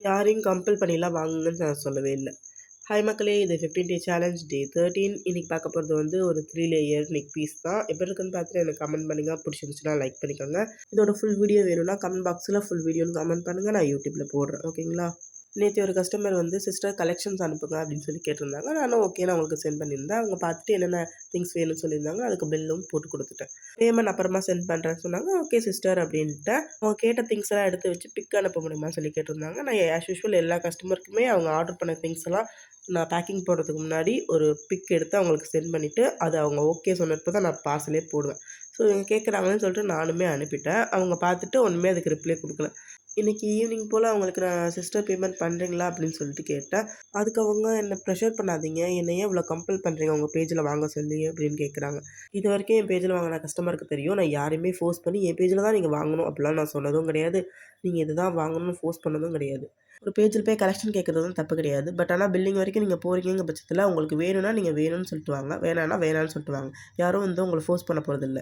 யாரையும் கம்பல் பண்ணிலாம் வாங்குங்கன்னு நான் சொல்லவே இல்ல. ஹாய் மக்களே! இது 15 டே சேலஞ்ச் டே 13. இன்னைக்கு பார்க்க போறது வந்து ஒரு 3 லேயர் நெக் பீஸ் தான். எப்படி இருக்குன்னு பார்த்துட்டு எனக்கு கமெண்ட் பண்ணுங்க. பிடிச்சிருந்துச்சுன்னா லைக் பண்ணிக்கோங்க. இதோட ஃபுல் வீடியோ வேணும்னா கமெண்ட் பாக்ஸில ஃபுல் வீடியோன்னு கமெண்ட் பண்ணுங்க. நான் யூடியூப்ல போடுறேன். ஓகேங்களா? நேத்து ஒரு கஸ்டமர் வந்து சிஸ்டர் கலெக்ஷன்ஸ் அனுப்புங்க அப்படின்னு சொல்லி கேட்டிருந்தாங்க. நானும் ஓகேன்னு அவங்களுக்கு சென்ட் பண்ணியிருந்தேன். அவங்க பார்த்துட்டு என்னென்ன திங்ஸ் வேணும்னு சொல்லியிருந்தாங்க. அதுக்கு பில்லும் போட்டு குடுத்துட்டேன். பேமெண்ட் அப்புறமா சென்ட் பண்றேன்னு சொன்னாங்க. ஓகே சிஸ்டர் அப்படின்ட்டேன். அவங்க கேட்ட திங்ஸ் எல்லாம் எடுத்து வச்சு பிக் அனுப்ப முடியுமான்னு சொல்லி கேட்டிருந்தாங்க. நான் ஆஸ் யூசுவல் எல்லா கஸ்டமருக்குமே அவங்க ஆர்டர் பண்ண திங்ஸ் எல்லாம் நான் பேக்கிங் போடுறதுக்கு முன்னாடி ஒரு பிக் எடுத்து அவங்களுக்கு சென்ட் பண்ணிவிட்டு, அது அவங்க ஓகே சொன்னப்போ தான் நான் பார்சலே போடுவேன். ஸோ இவங்க கேட்குறாங்கன்னு சொல்லிட்டு நானுமே அனுப்பிட்டேன். அவங்க பார்த்துட்டு ஒண்ணுமே அதுக்கு ரிப்ளை குடுக்கல. இன்னைக்கு ஈவினிங் போல அவங்களுக்கு நான் சிஸ்டர் பேமெண்ட் பண்ணுறீங்களா அப்படின்னு சொல்லிட்டு கேட்டேன். அதுக்கு அவங்க என்ன ப்ரெஷர் பண்ணாதீங்க. என்ன ஏன் இவ்வளோ கம்பல் பண்ணுறீங்க உங்க பேஜ்ல வாங்க சொல்லி அப்படின்னு கேட்குறாங்க. இதுவரைக்கும் என் பேஜ்ல வாங்குன கஸ்டமருக்கு தெரியும். நான் யாரையுமே ஃபோர்ஸ் பண்ணி என் பேஜ்ல தான் நீங்க வாங்கணும் அப்படிலாம் நான் சொன்னதும் கிடையாது. நீங்க இதுதான் வாங்கணும்னு ஃபோர்ஸ் பண்ணதும் கிடையாது. ஒரு பேஜ்ல போய் கலெக்ஷன் கேட்கறது வந்து தப்பு கிடையாது. பட் ஆனா பில்லிங் வரைக்கும் நீங்க போறீங்கங்கிற பட்சத்தில உங்களுக்கு வேணும்னா நீங்க வேணும்னு சொல்லிட்டு வாங்க. வேணாம்னா வேணாம்னு சொல்லிட்டு வாங்க. யாரும் வந்து உங்கள ஃபோர்ஸ் பண்ண போறதில்ல.